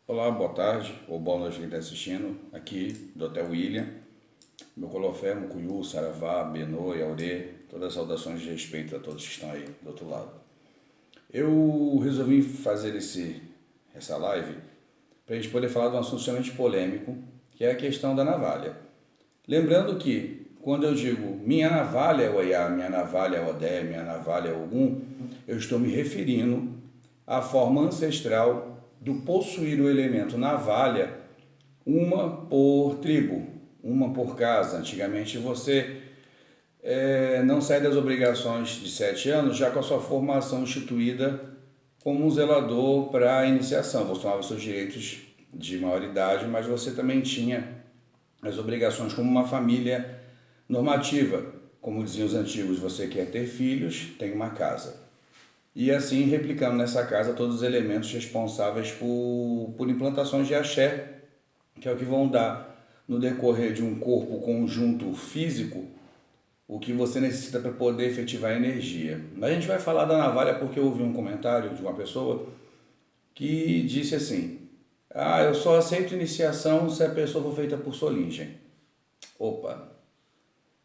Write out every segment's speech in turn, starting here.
Olá, boa tarde ou boa noite quem está assistindo. Aqui do Hotel William, meu Colofé, Mucuyu, Saravá, Benô e Aurê, todas as saudações de respeito a todos que estão aí do outro lado. Eu resolvi fazer essa live para a gente poder falar de um assunto extremamente polêmico, que é a questão da navalha. Lembrando que quando eu digo minha navalha é o Oiá, minha navalha é o Odé, minha navalha é o Ogum, eu estou me referindo à forma ancestral do possuir o elemento navalha, uma por tribo, uma por casa. Antigamente você não sai das obrigações de 7 anos já com a sua formação instituída como um zelador para a iniciação. Você tomava seus direitos de maioridade, mas você também tinha as obrigações como uma família normativa. Como diziam os antigos, você quer ter filhos, tem uma casa. E assim replicando nessa casa todos os elementos responsáveis por implantações de axé, que é o que vão dar no decorrer de um corpo conjunto físico o que você necessita para poder efetivar a energia. Mas a gente vai falar da navalha porque eu ouvi um comentário de uma pessoa que disse assim: eu só aceito iniciação se a pessoa for feita por Solingen. Opa!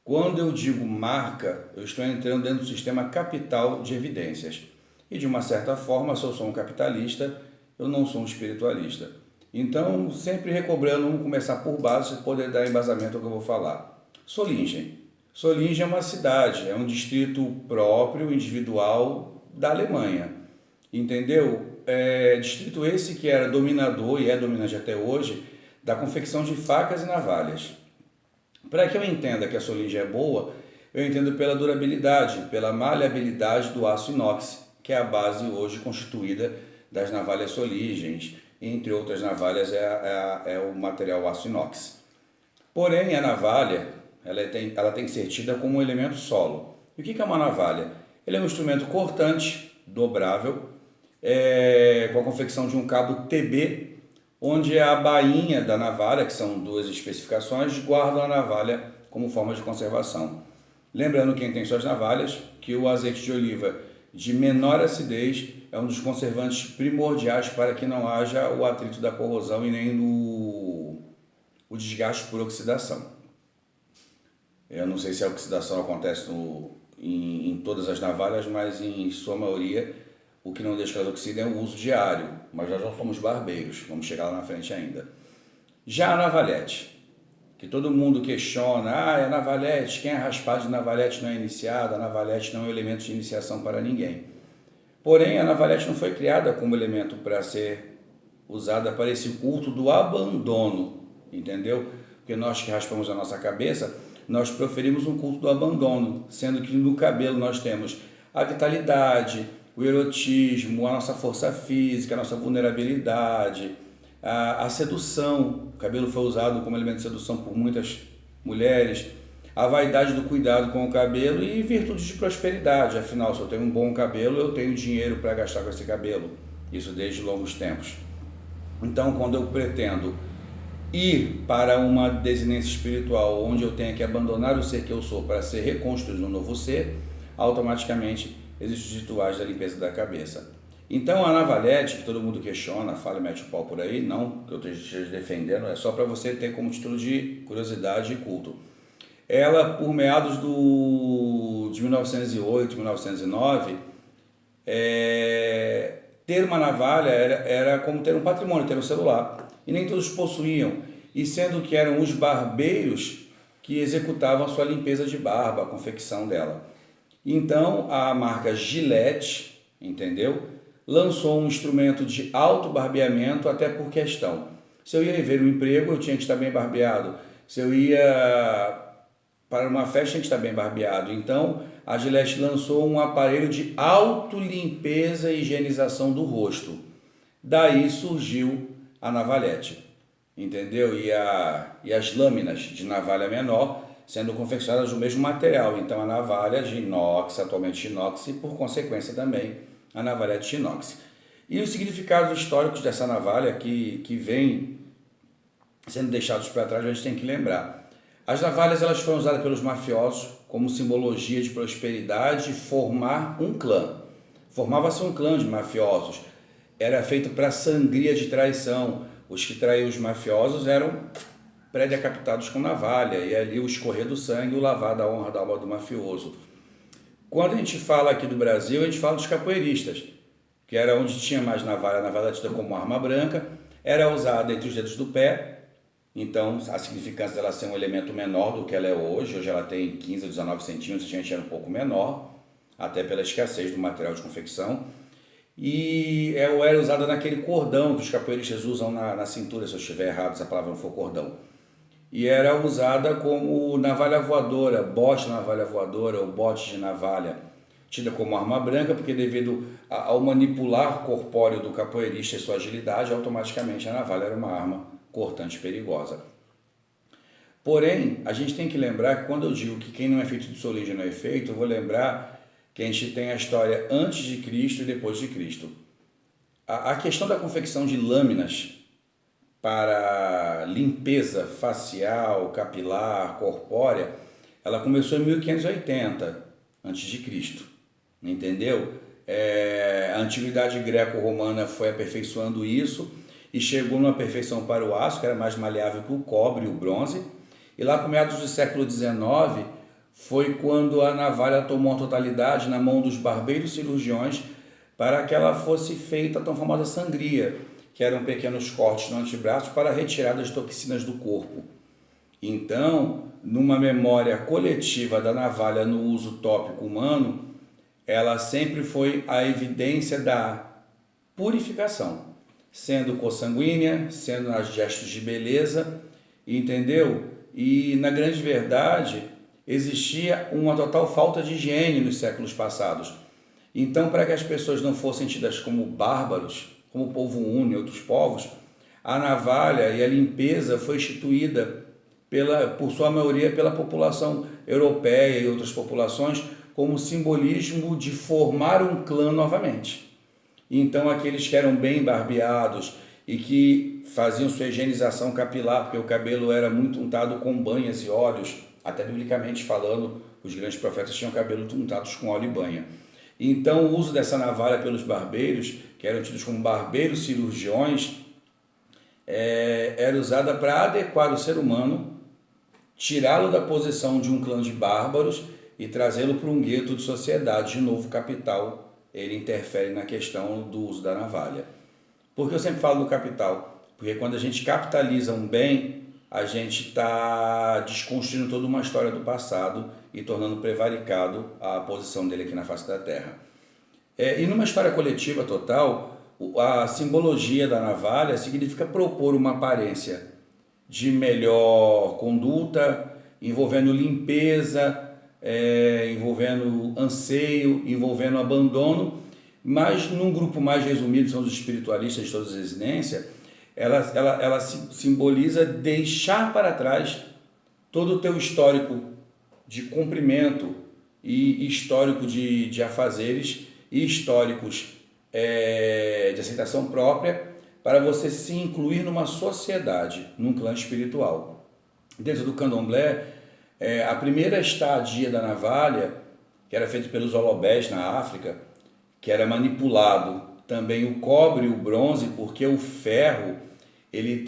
Quando eu digo marca, eu estou entrando dentro do sistema capital de evidências. E de uma certa forma, se eu sou um capitalista, eu não sou um espiritualista. Então, sempre recobrando, vamos começar por base para poder dar embasamento ao que eu vou falar. Solingen. Solingen é uma cidade, é um distrito próprio, individual da Alemanha. Entendeu? Distrito esse que era dominador e é dominante até hoje da confecção de facas e navalhas. Para que eu entenda que a Solingen é boa, eu entendo pela durabilidade, pela maleabilidade do aço inox, que é a base hoje constituída das navalhas Soligens, entre outras navalhas é o material aço inox. Porém, a navalha ela tem que ser tida como um elemento solo. E o que é uma navalha? Ele é um instrumento cortante, dobrável, com a confecção de um cabo TB, onde a bainha da navalha, que são duas especificações, guardam a navalha como forma de conservação. Lembrando quem tem suas navalhas que o azeite de oliva de menor acidez é um dos conservantes primordiais para que não haja o atrito da corrosão e nem o desgaste por oxidação. Eu não sei se a oxidação acontece em todas as navalhas, mas em sua maioria o que não deixa que elas oxidem é o uso diário, mas nós não somos barbeiros, vamos chegar lá na frente ainda. Já a navalhete, que todo mundo questiona, é navalhete, quem é raspado de navalhete não é iniciado, a navalhete não é um elemento de iniciação para ninguém. Porém, a navalhete não foi criada como elemento para ser usada para esse culto do abandono, entendeu? Porque nós que raspamos a nossa cabeça, nós proferimos um culto do abandono, sendo que no cabelo nós temos a vitalidade, o erotismo, a nossa força física, a nossa vulnerabilidade, a sedução. O cabelo foi usado como elemento de sedução por muitas mulheres, a vaidade do cuidado com o cabelo e virtudes de prosperidade. Afinal, se eu tenho um bom cabelo, eu tenho dinheiro para gastar com esse cabelo. Isso desde longos tempos. Então, quando eu pretendo ir para uma desinência espiritual onde eu tenho que abandonar o ser que eu sou para ser reconstruído um novo ser, automaticamente existem os rituais da limpeza da cabeça. Então a navalhete, que todo mundo questiona, fala e mete o pau por aí, não que eu esteja defendendo, é só para você ter como título de curiosidade e culto. Ela, por meados de 1908, 1909, ter uma navalha era como ter um patrimônio, ter um celular. E nem todos possuíam, e sendo que eram os barbeiros que executavam a sua limpeza de barba, a confecção dela. Então a marca Gillette, entendeu? Lançou um instrumento de autobarbeamento até por questão. Se eu ia ver um emprego, eu tinha que estar bem barbeado. Se eu ia para uma festa, tinha que estar bem barbeado. Então a Gillette lançou um aparelho de autolimpeza e higienização do rosto. Daí surgiu a navalhete, entendeu? E as lâminas de navalha menor sendo confeccionadas do mesmo material. Então a navalha de inox, atualmente de inox, e por consequência também a navalhete de inox. E os significados históricos dessa navalha que vem sendo deixados para trás, a gente tem que lembrar. As navalhas elas foram usadas pelos mafiosos como simbologia de prosperidade e formar um clã. Formava-se um clã de mafiosos. era feito para sangria de traição. Os que traíam os mafiosos eram pré-decapitados com navalha, e ali o escorrer do sangue, o lavar da honra da alma do mafioso. Quando a gente fala aqui do Brasil, a gente fala dos capoeiristas, que era onde tinha mais navalha, a navalha tida como arma branca, era usada entre os dedos do pé, então a significância dela ser um elemento menor do que ela é hoje. Hoje ela tem 15 ou 19 centímetros, a gente era um pouco menor, até pela escassez do material de confecção, e era usada naquele cordão que os capoeiristas usam na cintura, se eu estiver errado, se a palavra não for cordão. E era usada como navalha voadora, bote de navalha voadora ou bote de navalha, tida como arma branca, porque devido ao manipular corpóreo do capoeirista e sua agilidade, automaticamente a navalha era uma arma cortante e perigosa. Porém, a gente tem que lembrar que quando eu digo que quem não é feito de sua origem não é feito, eu vou lembrar que a gente tem a história antes de Cristo e depois de Cristo. A questão da confecção de lâminas para limpeza facial, capilar, corpórea, ela começou em 1580 a.C., entendeu? A antiguidade greco-romana foi aperfeiçoando isso e chegou numa perfeição para o aço, que era mais maleável que o cobre e o bronze, e lá por meados do século XIX foi quando a navalha tomou a totalidade na mão dos barbeiros cirurgiões para que ela fosse feita a tão famosa sangria, que eram pequenos cortes no antebraço para retirar das toxinas do corpo. Então, numa memória coletiva da navalha no uso tópico humano, ela sempre foi a evidência da purificação, sendo consanguínea, sendo nas gestos de beleza, entendeu? E, na grande verdade, existia uma total falta de higiene nos séculos passados. Então, para que as pessoas não fossem tidas como bárbaros, como o povo Huno e outros povos, a navalha e a limpeza foi instituída, por sua maioria, pela população europeia e outras populações, como simbolismo de formar um clã novamente. Então, aqueles que eram bem barbeados e que faziam sua higienização capilar, porque o cabelo era muito untado com banhas e óleos, até biblicamente falando, os grandes profetas tinham cabelo untados com óleo e banha. Então, o uso dessa navalha pelos barbeiros, que eram tidos como barbeiros cirurgiões, era usada para adequar o ser humano, tirá-lo da posição de um clã de bárbaros e trazê-lo para um gueto de sociedade, de novo capital. Ele interfere na questão do uso da navalha. Por que eu sempre falo do capital? Porque quando a gente capitaliza um bem, a gente está desconstruindo toda uma história do passado e tornando prevaricado a posição dele aqui na face da Terra. E numa história coletiva total, a simbologia da navalha significa propor uma aparência de melhor conduta, envolvendo limpeza, envolvendo anseio, envolvendo abandono, mas num grupo mais resumido, são os espiritualistas de todas as residências, ela simboliza deixar para trás todo o teu histórico de cumprimento e histórico de afazeres e históricos de aceitação própria para você se incluir numa sociedade, num clã espiritual. Dentro do candomblé, a primeira estadia da navalha, que era feita pelos olobés na África, que era manipulado também o cobre e o bronze, porque o ferro,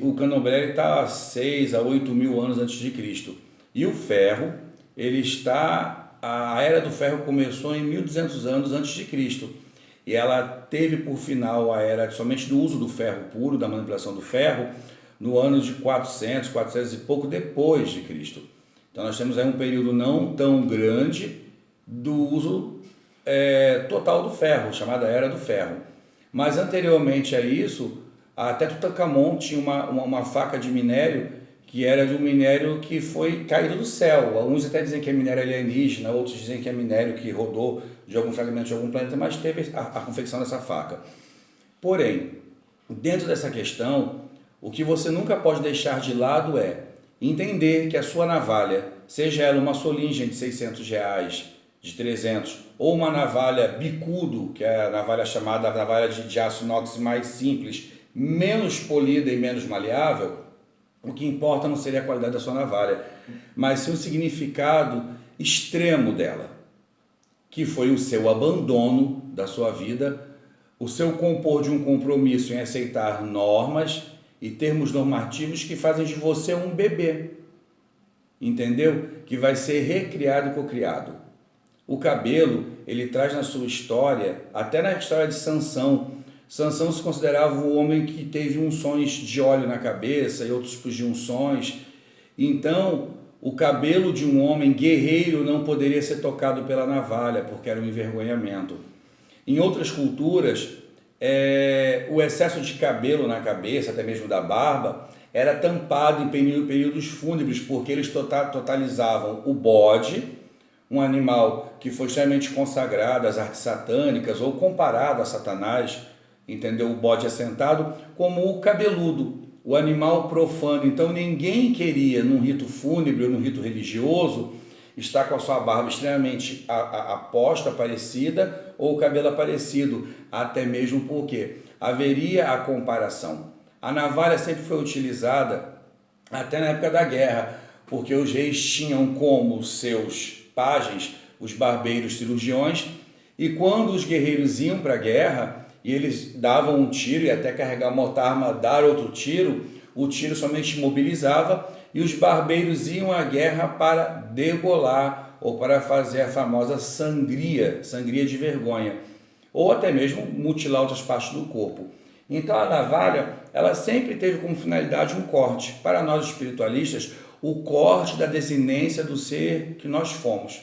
o candomblé está a 6 a 8 mil anos antes de Cristo. E o ferro, a era do ferro começou em 1200 anos antes de Cristo. E ela teve por final a era somente do uso do ferro puro, da manipulação do ferro, no ano de 400 e pouco depois de Cristo. Então nós temos aí um período não tão grande do uso total do ferro, chamada Era do Ferro. Mas anteriormente a isso, até Tutankhamon tinha uma faca de minério que era de um minério que foi caído do céu. Alguns até dizem que é minério alienígena, outros dizem que é minério que rodou de algum fragmento de algum planeta, mas teve a confecção dessa faca. Porém, dentro dessa questão, o que você nunca pode deixar de lado é entender que a sua navalha, seja ela uma solingen de R$600, de 300, ou uma navalha bicudo, que é a navalha chamada navalha de aço inox mais simples, menos polida e menos maleável, o que importa não seria a qualidade da sua navalha, mas sim o significado extremo dela, que foi o seu abandono da sua vida, o seu compor de um compromisso em aceitar normas e termos normativos que fazem de você um bebê, entendeu? Que vai ser recriado e cocriado. O cabelo, ele traz na sua história, até na história de Sansão. Sansão se considerava um homem que teve unções de óleo na cabeça e outros tipos de unções. Então, o cabelo de um homem guerreiro não poderia ser tocado pela navalha, porque era um envergonhamento. Em outras culturas, o excesso de cabelo na cabeça, até mesmo da barba, era tampado em períodos fúnebres, porque eles totalizavam o bode, um animal que foi extremamente consagrado às artes satânicas ou comparado a Satanás, entendeu? O bode assentado, como o cabeludo, o animal profano. Então ninguém queria, num rito fúnebre ou num rito religioso, estar com a sua barba extremamente aposta, aparecida, ou o cabelo aparecido, até mesmo porque haveria a comparação. A navalha sempre foi utilizada até na época da guerra, porque os reis tinham como seus pajens os barbeiros cirurgiões, e quando os guerreiros iam para a guerra e eles davam um tiro e até carregar uma outra arma, dar outro tiro, o tiro somente imobilizava e os barbeiros iam à guerra para degolar ou para fazer a famosa sangria de vergonha, ou até mesmo mutilar outras partes do corpo. Então a navalha, ela sempre teve como finalidade um corte. Para nós espiritualistas, o corte da descendência do ser que nós fomos.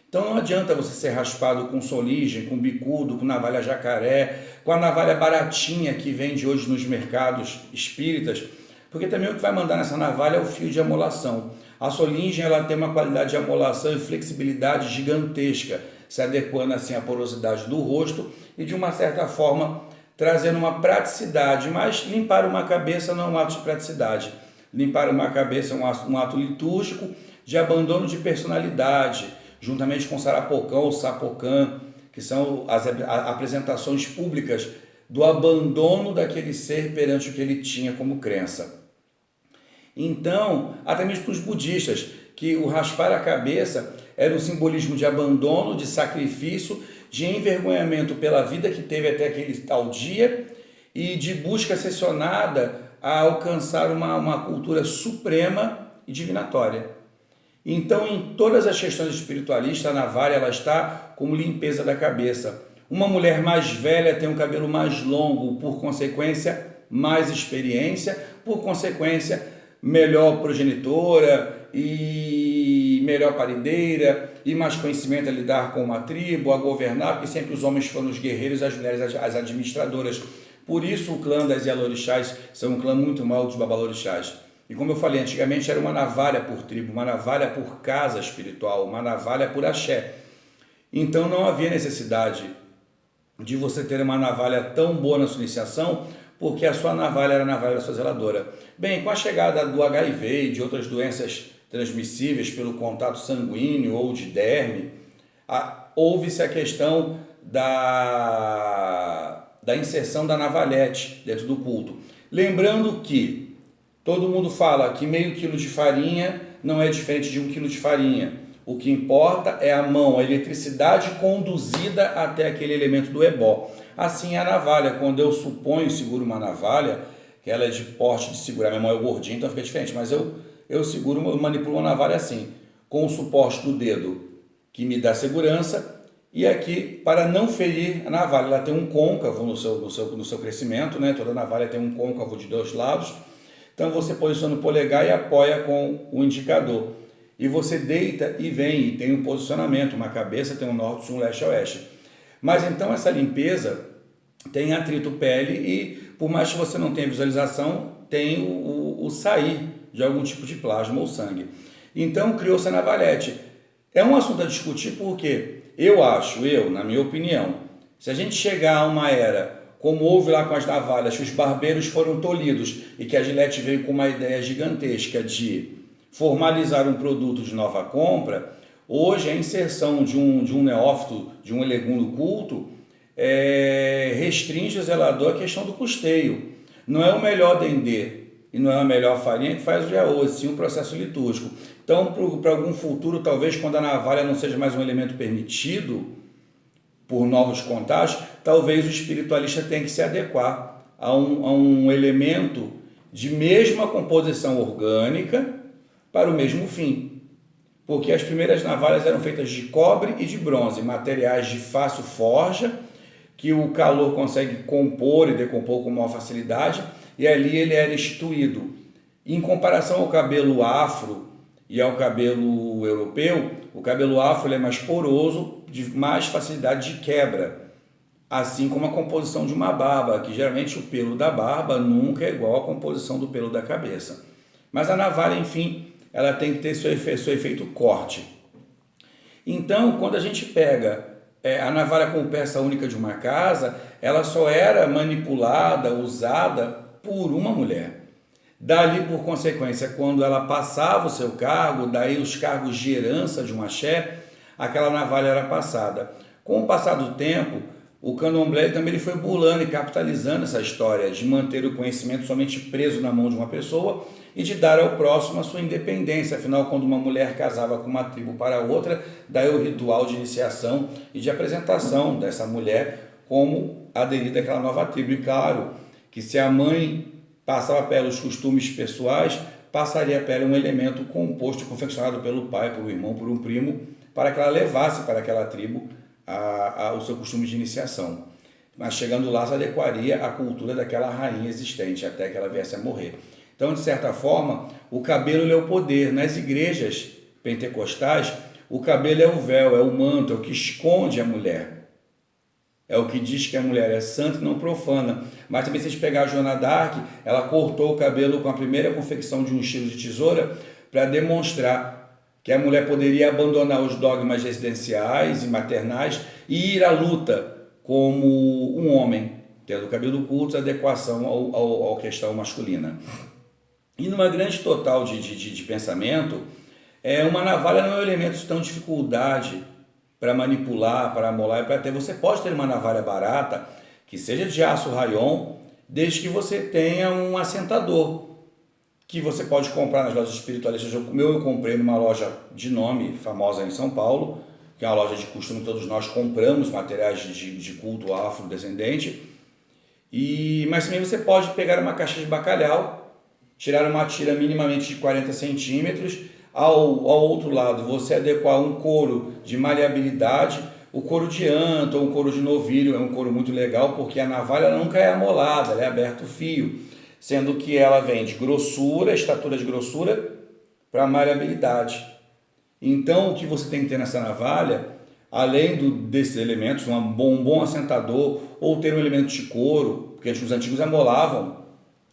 Então não adianta você ser raspado com soligem, com bicudo, com navalha jacaré, com a navalha baratinha que vende hoje nos mercados espíritas, porque também o que vai mandar nessa navalha é o fio de amolação. A soligem, ela tem uma qualidade de amolação e flexibilidade gigantesca, se adequando assim à porosidade do rosto e de uma certa forma trazendo uma praticidade, mas limpar uma cabeça não é um ato de praticidade. Limpar uma cabeça é um ato litúrgico de abandono de personalidade, juntamente com Sarapocã ou Sapocã, que são as apresentações públicas do abandono daquele ser perante o que ele tinha como crença. Então, até mesmo para os budistas, que o raspar a cabeça era um simbolismo de abandono, de sacrifício, de envergonhamento pela vida que teve até aquele tal dia e de busca assessionada a alcançar uma cultura suprema e divinatória. Então, em todas as questões espiritualistas, a navalha ela está como limpeza da cabeça. Uma mulher mais velha tem um cabelo mais longo, por consequência, mais experiência, por consequência, melhor progenitora e melhor parideira e mais conhecimento a lidar com uma tribo, a governar, porque sempre os homens foram os guerreiros e as mulheres as administradoras. Por isso o clã das Yalorixás são um clã muito mau dos Babalorixás. E como eu falei, antigamente era uma navalha por tribo, uma navalha por casa espiritual, uma navalha por axé. Então não havia necessidade de você ter uma navalha tão boa na sua iniciação, porque a sua navalha era a navalha da sua zeladora. Bem, com a chegada do HIV e de outras doenças transmissíveis pelo contato sanguíneo ou de derme, houve-se a questão da inserção da navalhete dentro do culto. Lembrando que todo mundo fala que meio quilo de farinha não é diferente de 1 quilo de farinha. O que importa é a mão, a eletricidade conduzida até aquele elemento do ebó. Assim é a navalha. Quando eu seguro uma navalha, que ela é de porte de segurar, minha mão é gordinha, então fica diferente, mas eu seguro, eu manipulo uma navalha assim, com o suporte do dedo que me dá segurança, e aqui, para não ferir a navalha, ela tem um côncavo no seu crescimento, né? Toda navalha tem um côncavo de 2 lados, então você posiciona o polegar e apoia com o indicador, e você deita e vem, e tem um posicionamento, uma cabeça, tem um norte, um leste a oeste. Mas então essa limpeza tem atrito pele e, por mais que você não tenha visualização, tem o sair de algum tipo de plasma ou sangue. Então criou-se a navalhete. É um assunto a discutir porque na minha opinião, se a gente chegar a uma era, como houve lá com as navalhas, que os barbeiros foram tolhidos e que a Gillette veio com uma ideia gigantesca de formalizar um produto de nova compra, hoje a inserção de um neófito, de um elegundo culto, restringe o zelador a questão do custeio. Não é o melhor dendê e não é a melhor farinha que faz o jaô, sim o processo litúrgico. Então, para algum futuro, talvez quando a navalha não seja mais um elemento permitido por novos contatos, talvez o espiritualista tenha que se adequar a um elemento de mesma composição orgânica para o mesmo fim. Porque as primeiras navalhas eram feitas de cobre e de bronze, materiais de fácil forja, que o calor consegue compor e decompor com maior facilidade, e ali ele era instituído. Em comparação ao cabelo afro e ao cabelo europeu, o cabelo afro ele é mais poroso, de mais facilidade de quebra, assim como a composição de uma barba, que geralmente o pelo da barba nunca é igual à composição do pelo da cabeça. Mas a navalha, enfim, ela tem que ter seu efeito corte. Então, quando a gente pega a navalha como peça única de uma casa, ela só era manipulada, usada por uma mulher. Dali, por consequência, quando ela passava o seu cargo, daí os cargos de herança de um axé, aquela navalha era passada. Com o passar do tempo, o candomblé também ele foi burlando e capitalizando essa história de manter o conhecimento somente preso na mão de uma pessoa e de dar ao próximo a sua independência. Afinal, quando uma mulher casava com uma tribo para outra, daí o ritual de iniciação e de apresentação dessa mulher como aderida àquela nova tribo. E claro, que se a mãe passava pelos costumes pessoais, passaria a ela um elemento composto, confeccionado pelo pai, por um irmão, por um primo, para que ela levasse para aquela tribo o seu costume de iniciação. Mas chegando lá, se adequaria à cultura daquela rainha existente, até que ela viesse a morrer. Então, de certa forma, o cabelo é o poder. Nas igrejas pentecostais, o cabelo é o véu, é o manto, é o que esconde a mulher. É o que diz que a mulher é santa e não profana. Mas também, se a gente pegar a Joana d'Arc, ela cortou o cabelo com a primeira confecção de um estilo de tesoura para demonstrar que a mulher poderia abandonar os dogmas residenciais e maternais e ir à luta como um homem, tendo o cabelo curto, adequação à questão masculina. E numa grande total de pensamento, uma navalha não é um elemento de tão dificuldade para manipular, para amolar e para ter. Você pode ter uma navalha barata, que seja de aço rayon, desde que você tenha um assentador, que você pode comprar nas lojas espiritualistas. Eu comprei numa loja de nome famosa em São Paulo, que é uma loja de costume, todos nós compramos materiais de culto afrodescendente. Mas também você pode pegar uma caixa de bacalhau, tirar uma tira minimamente de 40 centímetros, ao outro lado você adequar um couro de maleabilidade, o couro de anta ou um couro de novilho, é um couro muito legal, porque a navalha nunca é amolada, ela é aberto fio, sendo que ela vem de grossura, estatura de grossura, para maleabilidade. Então, o que você tem que ter nessa navalha, além desses elementos, um bom assentador, ou ter um elemento de couro, porque os antigos amolavam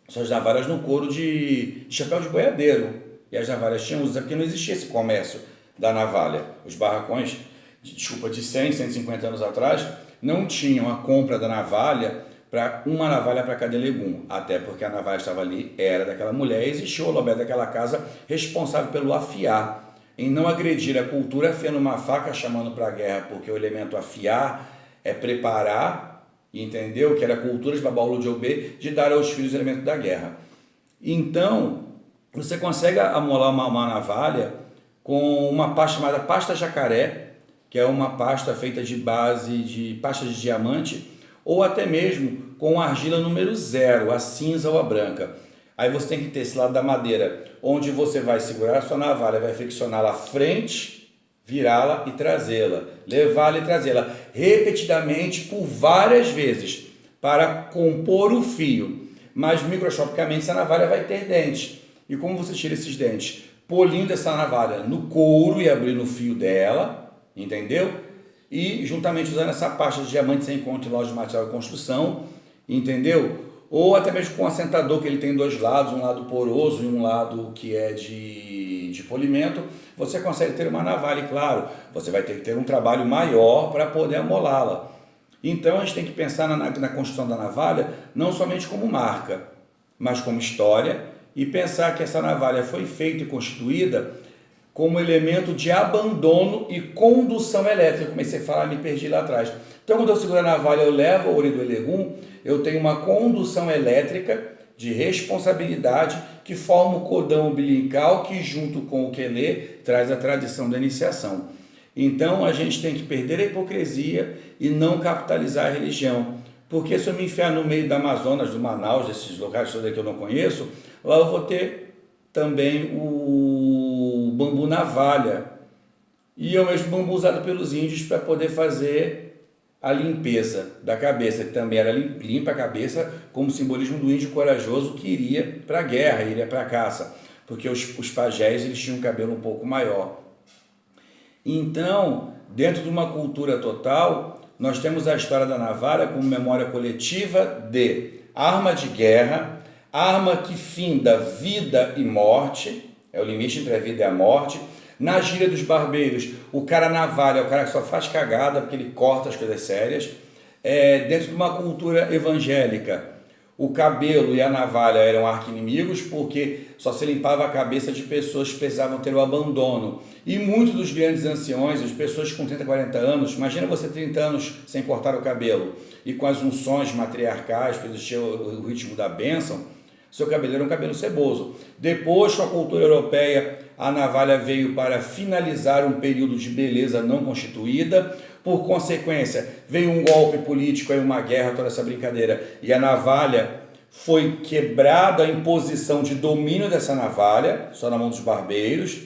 suas navalhas no couro de chapéu de boiadeiro. E as navalhas tinham uso, porque não existia esse comércio da navalha. Os barracões, de 100, 150 anos atrás, não tinham a compra da navalha para uma navalha para cada legum, até porque a navalha estava ali, era daquela mulher, e existia o lobé daquela casa responsável pelo afiar, em não agredir a cultura, afiando uma faca, chamando para a guerra, porque o elemento afiar é preparar, entendeu? Que era a cultura de Babaulu de Obê, de dar aos filhos o elemento da guerra. Então, você consegue amolar uma navalha com uma pasta chamada pasta jacaré, que é uma pasta feita de base de pasta de diamante, ou até mesmo com argila número 0, a cinza ou a branca. Aí você tem que ter esse lado da madeira, onde você vai segurar a sua navalha, vai flexioná-la à frente, virá-la e trazê-la, levá-la e trazê-la, repetidamente por várias vezes, para compor o fio. Mas microscopicamente essa navalha vai ter dentes. E como você tira esses dentes? Polindo essa navalha no couro e abrindo o fio dela, entendeu? E juntamente usando essa pasta de diamante sem encontra em loja de material de construção, entendeu? Ou até mesmo com um assentador que ele tem dois lados, um lado poroso e um lado que é de polimento, você consegue ter uma navalha. E claro, você vai ter que ter um trabalho maior para poder amolá-la. Então a gente tem que pensar na construção da navalha não somente como marca, mas como história, e pensar que essa navalha foi feita e constituída como elemento de abandono e condução elétrica. Eu comecei a falar, me perdi lá atrás. Então, quando eu seguro a navalha, eu levo a Ori do Elegum, eu tenho uma condução elétrica de responsabilidade que forma o cordão umbilical que, junto com o quelê, traz a tradição da iniciação. Então a gente tem que perder a hipocrisia e não capitalizar a religião. Porque se eu me enfiar no meio do Amazonas, do Manaus, desses locais todos que eu não conheço, lá eu vou ter também o bambu navalha. E é o mesmo bambu usado pelos índios para poder fazer a limpeza da cabeça, que também era limpa a cabeça, como simbolismo do índio corajoso que iria para a guerra, iria para a caça, porque os pajés eles tinham um cabelo um pouco maior. Então, dentro de uma cultura total, nós temos a história da navalha como memória coletiva de arma de guerra, arma que finda vida e morte, é o limite entre a vida e a morte. Na gíria dos barbeiros, o cara navalha é o cara que só faz cagada porque ele corta as coisas sérias. Dentro de uma cultura evangélica, o cabelo e a navalha eram arqui-inimigos porque só se limpava a cabeça de pessoas que precisavam ter o abandono. E muitos dos grandes anciões, as pessoas com 30, 40 anos, imagina você 30 anos sem cortar o cabelo e com as unções matriarcais, para existir o ritmo da bênção, seu cabelo era um cabelo ceboso. Depois, com a cultura europeia, a navalha veio para finalizar um período de beleza não constituída. Por consequência, veio um golpe político, aí uma guerra, toda essa brincadeira. E a navalha foi quebrada, a imposição de domínio dessa navalha, só na mão dos barbeiros,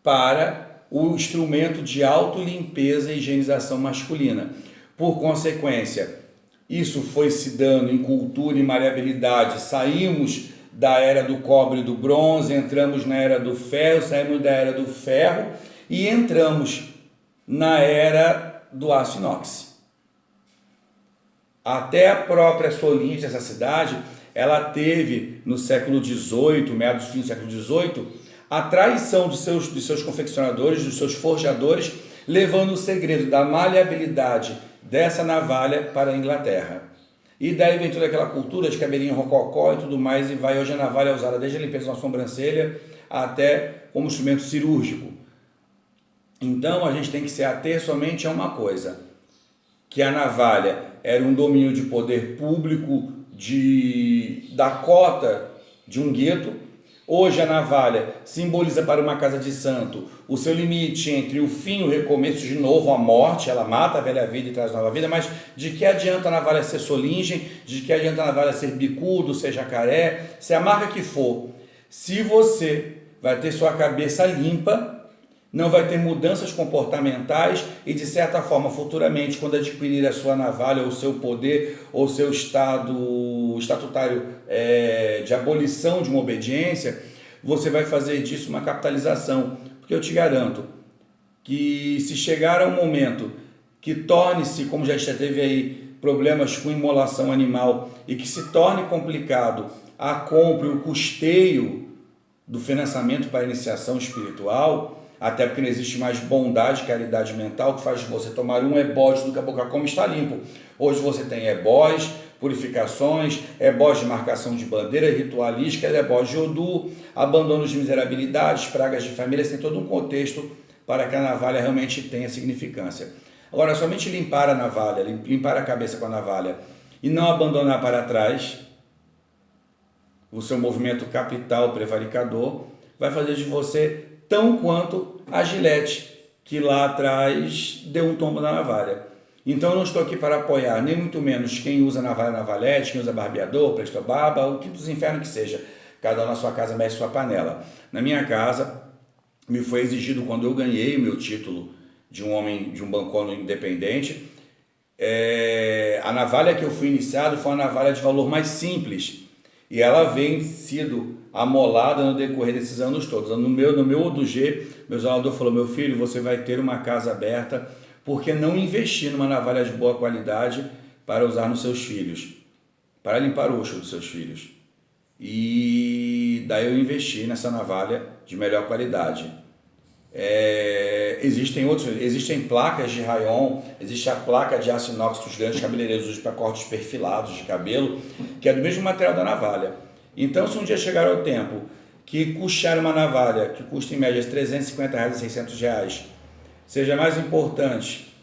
para o instrumento de autolimpeza e higienização masculina. Por consequência, isso foi se dando em cultura e maleabilidade. Saímos da era do cobre e do bronze, entramos na era do ferro, saímos da era do ferro e entramos na era do aço inox. Até a própria Solinge, essa cidade, ela teve no século XVIII, meados do fim do século XVIII, a traição de seus confeccionadores, dos seus forjadores, levando o segredo da maleabilidade dessa navalha para a Inglaterra. E daí vem toda aquela cultura de cabelinho rococó e tudo mais, e vai hoje a navalha é usada desde a limpeza de uma sobrancelha até como instrumento cirúrgico. Então a gente tem que se ater somente a uma coisa, que a navalha era um domínio de poder público da cota de um gueto. Hoje a navalha simboliza para uma casa de santo o seu limite entre o fim e o recomeço, de novo a morte. Ela mata a velha vida e traz nova vida, mas de que adianta a navalha ser solingen, de que adianta a navalha ser bicudo, ser jacaré, se a marca que for, se você vai ter sua cabeça limpa, não vai ter mudanças comportamentais e, de certa forma, futuramente, quando adquirir a sua navalha, ou o seu poder, ou o seu estado estatutário de abolição de uma obediência, você vai fazer disso uma capitalização. Porque eu te garanto que se chegar a um momento que torne-se, como já teve aí, problemas com imolação animal e que se torne complicado a compra e o custeio do financiamento para a iniciação espiritual, até porque não existe mais bondade, caridade mental, que faz você tomar um ebós do que a boca come está limpo. Hoje você tem ebós, purificações, ebós de marcação de bandeira, ritualística, ebós de Odu, abandono de miserabilidades, pragas de família, tem todo um contexto para que a navalha realmente tenha significância. Agora, somente limpar a navalha, limpar a cabeça com a navalha e não abandonar para trás o seu movimento capital prevaricador, vai fazer de você tão quanto a Gillette, que lá atrás deu um tombo na navalha. Então eu não estou aqui para apoiar, nem muito menos quem usa navalha, navalhete, quem usa barbeador, prestobaba, o que dos infernos que seja. Cada um na sua casa mexe sua panela. Na minha casa, me foi exigido, quando eu ganhei o meu título de um homem, de um bancono independente, a navalha que eu fui iniciado foi uma navalha de valor mais simples. E ela vem sido amolada no decorrer desses anos todos. No meu ODG, meu zelador falou: meu filho, você vai ter uma casa aberta, porque não investir numa navalha de boa qualidade para usar nos seus filhos, para limpar o rosto dos seus filhos. E daí eu investi nessa navalha de melhor qualidade. Existem placas de rayon, existe a placa de aço inox que os grandes cabeleireiros usam para cortes perfilados de cabelo, que é do mesmo material da navalha. Então, se um dia chegar ao tempo que custear uma navalha, que custa em média R$350 a R$600, seja mais importante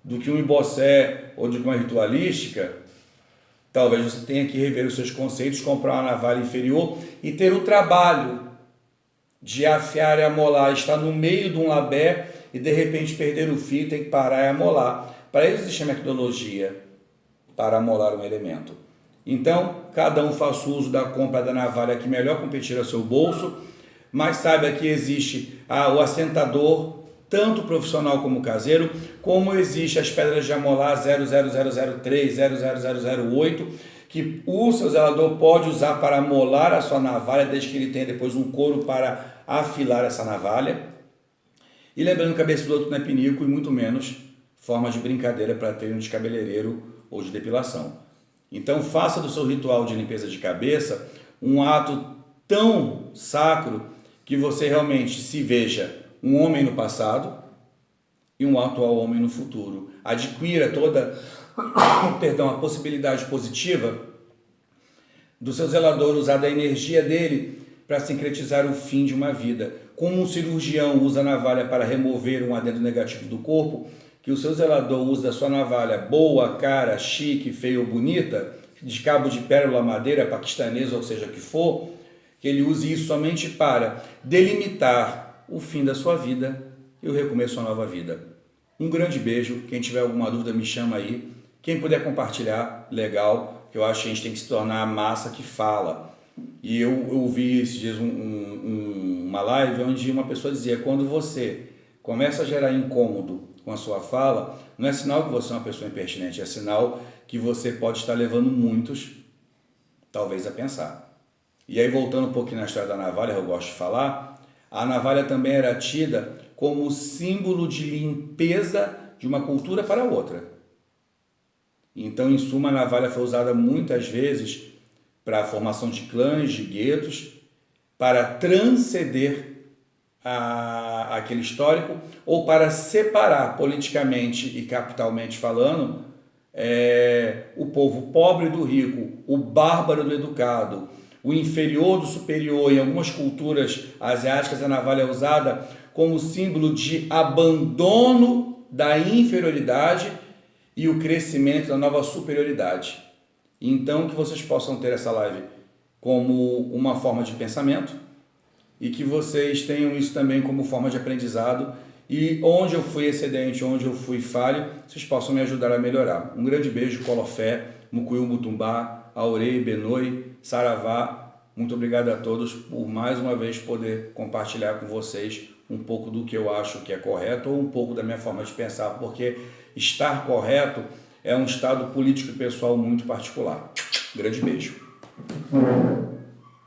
do que um ibocé ou do que uma ritualística, talvez você tenha que rever os seus conceitos, comprar uma navalha inferior e ter o trabalho de afiar e amolar, estar no meio de um labé e de repente perder o fio, tem que parar e amolar. Para isso existe a metodologia para amolar um elemento. Então, cada um faça uso da compra da navalha que melhor competir ao seu bolso, mas saiba que existe o assentador, tanto profissional como caseiro, como existe as pedras de amolar 00003, 00008, que o seu zelador pode usar para amolar a sua navalha, desde que ele tenha depois um couro para afilar essa navalha. E lembrando que cabeça do outro não é pinico e muito menos forma de brincadeira para ter um descabeleireiro ou de depilação. Então faça do seu ritual de limpeza de cabeça um ato tão sacro que você realmente se veja um homem no passado e um atual homem no futuro. Adquira toda a possibilidade positiva do seu zelador usar da energia dele para sincretizar o fim de uma vida. Como um cirurgião usa a navalha para remover um adendo negativo do corpo, que o seu zelador usa a sua navalha boa, cara, chique, feia ou bonita, de cabo de pérola, madeira, paquistanesa, ou seja, o que for, que ele use isso somente para delimitar o fim da sua vida e o recomeço de uma nova vida. Um grande beijo. Quem tiver alguma dúvida me chama aí. Quem puder compartilhar, legal, que eu acho que a gente tem que se tornar a massa que fala. E eu ouvi esses dias uma live onde uma pessoa dizia: quando você começa a gerar incômodo com a sua fala, não é sinal que você é uma pessoa impertinente, é sinal que você pode estar levando muitos, talvez, a pensar. E aí, voltando um pouquinho na história da navalha, eu gosto de falar, a navalha também era tida como símbolo de limpeza de uma cultura para outra. Então, em suma, a navalha foi usada muitas vezes para a formação de clãs, de guetos, para transcender aquele histórico, ou para separar politicamente e capitalmente falando o povo pobre do rico, o bárbaro do educado, o inferior do superior. Em algumas culturas asiáticas a navalha é usada como símbolo de abandono da inferioridade e o crescimento da nova superioridade. Então, que vocês possam ter essa live como uma forma de pensamento e que vocês tenham isso também como forma de aprendizado, e onde eu fui excedente, onde eu fui falho, vocês possam me ajudar a melhorar. Um grande beijo, Colofé, Mucuyu, Mutumbá, Aurei, Benoi, Saravá. Muito obrigado a todos por mais uma vez poder compartilhar com vocês um pouco do que eu acho que é correto ou um pouco da minha forma de pensar, porque estar correto é um estado político e pessoal muito particular. Grande beijo.